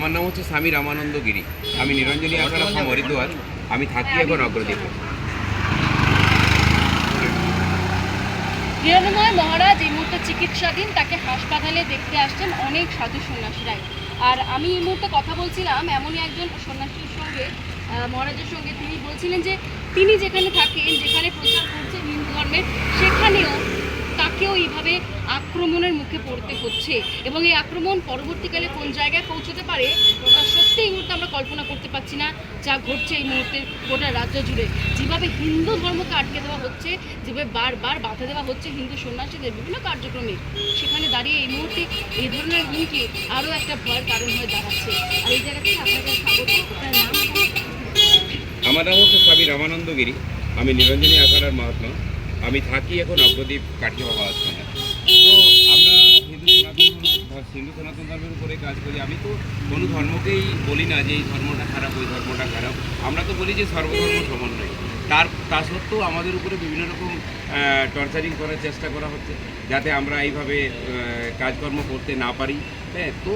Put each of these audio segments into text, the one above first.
আমার নাম হচ্ছে স্বামী রামানন্দ গিরি। আমি নিরঞ্জনী আখড়া ফ্রম হরিদ্বার। আমি থাকি এখন অগ্রদ্বীপে। হিরণময় মহারাজ এই মুহূর্তে চিকিৎসাধীন, তাকে হাসপাতালে দেখতে আসছেন অনেক সাধু সন্ন্যাসীরাই। আর আমি এই মুহূর্তে কথা বলছিলাম এমনই একজন সন্ন্যাসীর সঙ্গে, মহারাজের সঙ্গে। তিনি বলছিলেন যে তিনি যেখানে থাকেন, যেখানে প্রচার করছেন হিন্দু ধর্মের, সেখানেও তাকেও এইভাবে আক্রমণের মুখে পড়তে হচ্ছে, এবং এই আক্রমণ পরবর্তীকালে কোন জায়গায় পৌঁছতে পারে তা সত্যি এই মুহূর্তে আমরা কল্পনা করতে পারছি না। যা ঘটছে এই মুহূর্তে গোটা রাজ্য জুড়ে, যেভাবে হিন্দু ধর্মকে আটকে দেওয়া হচ্ছে, যেভাবে বারবার বাধা দেওয়া হচ্ছে হিন্দু সন্ন্যাসীদের বিভিন্ন কার্যক্রমে, সেখানে দাঁড়িয়ে এই মুহূর্তে এই ধরনের হুমকি আরও একটা ভয়ের কারণ হয়ে দাঁড়াচ্ছে। আর এই জায়গা থেকে আপনাদের স্বাগত। আপনার নাম? আমার নাম হচ্ছে স্বামী রামানন্দ গিরি। আমি নিরঞ্জনী আখড়ার মহাত্মা। আমি থাকি এখন অগ্রদ্বীপ কাঠি বাবা আশ্রমে। তো আমরা হিন্দু সনাতন ধর্মের উপরে কাজ করি। আমি তো কোনো ধর্মকেই বলি না যে এই ধর্মটা খারাপ, ওই ধর্মটা খারাপ। আমরা তো বলি যে সর্বধর্ম সমন্বয়। তা সত্ত্বেও আমাদের উপরে বিভিন্ন রকম টর্চারিং করার চেষ্টা করা হচ্ছে, যাতে আমরা এইভাবে কাজকর্ম করতে না পারি। হ্যাঁ, তো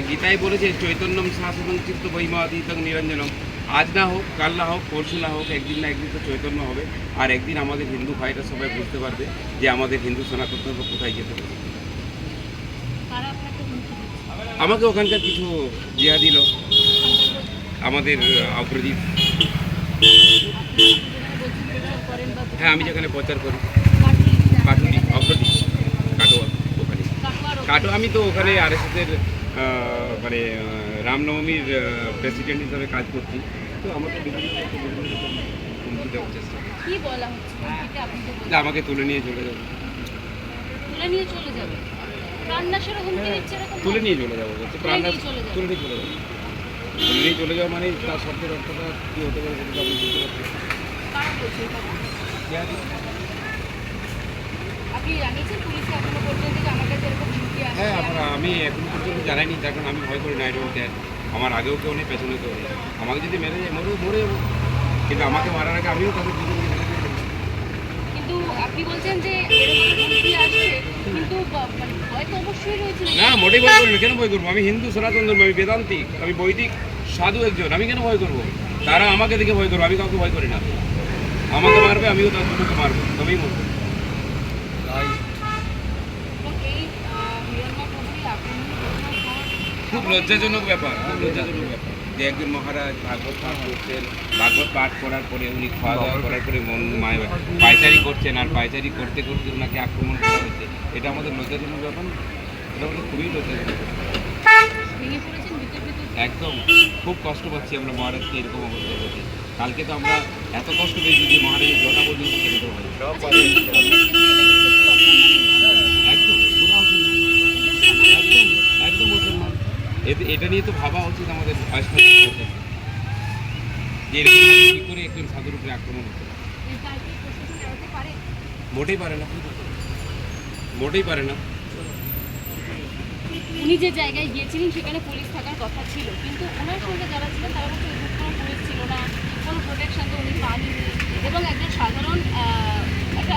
গীতায় বলেছে চৈতন্যম শাসনং চিত্ত বহিমাতীতং নিরঞ্জনম। আজ না হোক, কাল না হোক, পরশু না হোক, একদিন না একদিন তো চৈতন্য হবে। আর একদিন আমাদের হিন্দু ভাইরা সবাই বুঝতে পারবে যে আমাদের হিন্দু সনাতন ধর্ম কোথায় যেতে হবে। আমাকে ওখানকার কিছু জিহাদি লোক, আমাদের অগ্রদ্বীপ, হ্যাঁ আমি যেখানে প্রচার করি, কাটুলি অগ্রদ্বীপ, কাটোয়া, ওখানে কাটোয়া। আমি তো ওখানে আরএসএসের মানে রামনবমীর প্রেসিডেন্ট হিসাবে কাজ করছি। তো আমাকে বিভিন্ন রকম হুমকি দেওয়ার চেষ্টা করছে, আমাকে তুলে নিয়ে চলে যাবে। তুলে নিয়ে চলে যাবে? প্রাণনাশের হুমকি দিচ্ছে এরকম? তুলে নিয়ে চলে যাবো বলছে, প্রাণনাশ তুলে নিয়ে চলে যাবো। তুলে নিয়ে চলে যাওয়া মানে তার শব্দের অর্থটা কী হতে পারে সেটা আমি বুঝতে পারছি। আপনি জানিয়েছেন পুলিশকে এখনো পর্যন্ত যে আমার কাছে এরকম হুমকি আসছে? হ্যাঁ, আমি এখনো পর্যন্ত জানাইনি, কারণ আমি ভয় করি না। I don't care. আমার আগেও কেউ নেই, পেছনে কেউ নেই। আমাকে যদি মেরে যায় মরে যাবো, কিন্তু আমাকে মারার আগে আমিও তাদের দুজনকে মেরে দেবো। কিন্তু আপনি বলছেন যে এরকম হুমকি আসছে, কিন্তু মানে ভয় তো অবশ্যই রয়েছে। না, মোটেই ভয় করবো। কেন ভয় করবো? আমি হিন্দু সনাতন ধর্ম, আমি বেদান্তিক, আমি বৈদিক সাধু একজন। আমি কেন ভয় করবো? তারা আমাকে দেখে ভয় করবো। আমি কাউকে ভয় করি না। আমাকে মারবে, আমিও তার দুটোকে মারবো, তবেই মরবো। খুব লজ্জাজনক ব্যাপার, খুব লজ্জাজনক ব্যাপার যে একজন মহারাজ ভাগবত পাঠ করছেন, ভাগবত পাঠ করার পরে উনি খাওয়া দাওয়া করার পরে পায়চারি করছেন, আর পায়চারি করতে করতে ওনাকে আক্রমণ করা হচ্ছে। এটা আমাদের লজ্জাজনক ব্যাপার না? এটা আমাদের খুবই লজ্জাজনক। একদম খুব কষ্ট পাচ্ছি আমরা মহারাজকে এরকম অবস্থায় বলছি। কালকে তো আমরা এত কষ্ট পেয়েছি যে মহারাজের জটা পর্যন্ত কেটে দেওয়া হয়। একদম পুরো একদম মুসলমান। এটা নিয়ে তো ভাবা উচিত আমাদের বয়স্ক, যে এরকম কী করে একজন সাধুর উপরে আক্রমণ হতে পারে। মোটেই পারে না, মোটেই পারে না। উনি যে জায়গায় গিয়েছিলেন সেখানে পুলিশ থাকার কথা ছিল, কিন্তু ওনার সঙ্গে যারা ছিলেন তারা বলছে কোনো পুলিশ ছিল না, কোনো প্রোটেকশন তো উনি পাননি, এবং একজন সাধারণ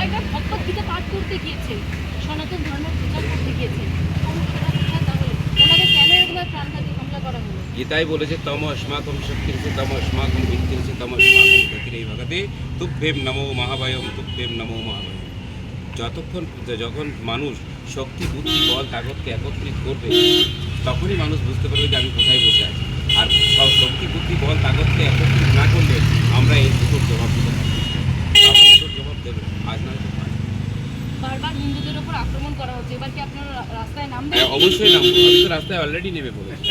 একটা ভক্ত গীতা পাঠ করতে গিয়েছেন, সনাতন ধর্মের প্রচার করতে গিয়েছেন। ওনাকে কেন এরকম প্রাণঘাতী হামলা করা হলো? গীতায় বলেছে তম अस्माकं শক্তির্ষে তম अस्माकं বিত্তির্ষে তম अस्माकं গতিরেই ভগতে তুভ্যেম নমো মহাভয়ম তুভ্যেম নমো মহাভয়ম। যখন মানুষ শক্তি, বুদ্ধি, বল, তাগতকে একত্রিত করবে, তখনই মানুষ বুঝতে পারবে যে আমি কোথায় বসে আছি। আর সব শক্তি, বুদ্ধি, বল, তাগতকে একত্রিত না করলে আমরা এই দুটোর জবাব দিতে পারি। দুটোর জবাব দেবে, আজ নয় তো কাল। বারবার হিন্দুদের উপর আক্রমণ করা হচ্ছে, এবার কি আপনারা রাস্তায় নামবেন? হ্যাঁ, অবশ্যই নামবো। আমি তো রাস্তায় অলরেডি নেমে পড়েছি,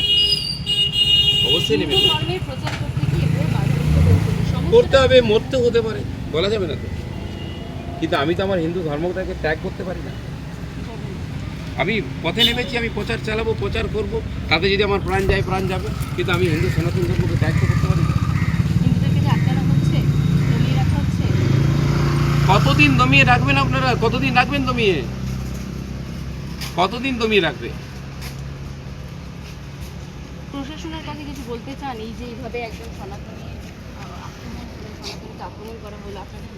অবশ্যই নেমে হিন্দু ধর্মের প্রচার করতে গিয়ে করতে হবে, মরতে হতে পারে, বলা যাবে না তো। কিন্তু আমি তো আমার হিন্দু ধর্মটাকে ত্যাগ করতে পারি না। আমি পথে নেমেছি, আমি প্রচার চালাবো, প্রচার করব। তাতে যদি আমার প্রাণ যায়, প্রাণ যাবে, কিন্তু আমি হিন্দু সনাতন ধর্মকে ত্যাগ করতে পারি না। কতদিন দমিয়ে রাখবেন আপনারা? কতদিন রাখবেন দমিয়ে? কতদিন দমিয়ে রাখবে? প্রশাসনের কাছে কিছু বলতে চান? এই যে এইভাবে একজন সনাতনী আক্রমণ করা হলো, আপনাকে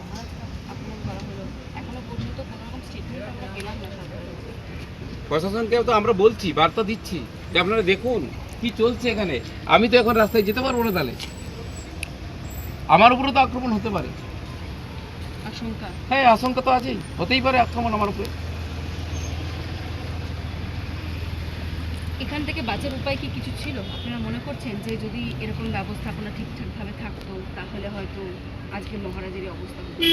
আক্রমণ করা হলো, এখনো পর্যন্ত কোনো রকম স্টেটমেন্ট আমরা পেলাম না। প্রশাসনকে তো আমরা বলছি, বার্তা দিচ্ছি যে আপনারা দেখুন, কি চলছে এখানে? আমি তো এখন রাস্তায় যেতে পারবো না, তাহলে আমার উপরে তো আক্রমণ হতে পারে। আশঙ্কা। হ্যাঁ, আশঙ্কা তো আছেই, হতেই পারে আক্রমণ আমার উপরে। এখান থেকে বাঁচার উপায় কি কিছু ছিল? আপনারা মনে করছেন যে যদি এরকম ব্যবস্থাপনা ঠিকঠাকভাবে থাকতো তাহলে হয়তো আজকে মহারাজের এই অবস্থা হতো না?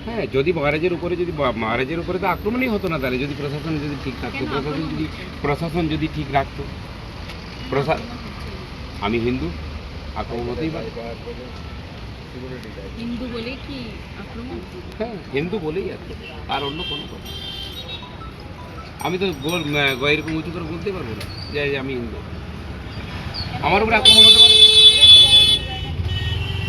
হ্যাঁ, যদি মহারাজের উপরে তো আক্রমণই হতো না, তাহলে যদি প্রশাসন যদি ঠিক থাকতো, কেন আক্রমণ হচ্ছে? প্রশাসন যদি ঠিক রাখতো। আক্রমণ হচ্ছে। আমি হিন্দু, আক্রমণ হতেই পারে। হিন্দু বলে কি আক্রমণ? হ্যাঁ, হিন্দু বলেই আছে, আর অন্য কোনো কথা। আমি তো এরকম উঁচু করে বলতে পারবো না যে আমি হিন্দু। আমার উপরে আক্রমণ হতে পারে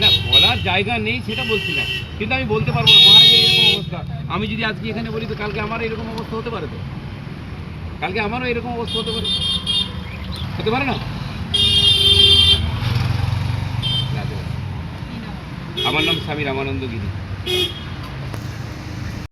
না, বলার জায়গা নেই সেটা বলছি না, কিন্তু আমি বলতে পারবো না মহারাজের এরকম অবস্থা। আমি যদি আজকে এখানে বলি তো কালকে আমার এরকম অবস্থা হতে পারে, তো কালকে আমারও এরকম অবস্থা হতে পারে, হতে পারে না? কি নাম? আমার নাম স্বামী রামানন্দ গিরি।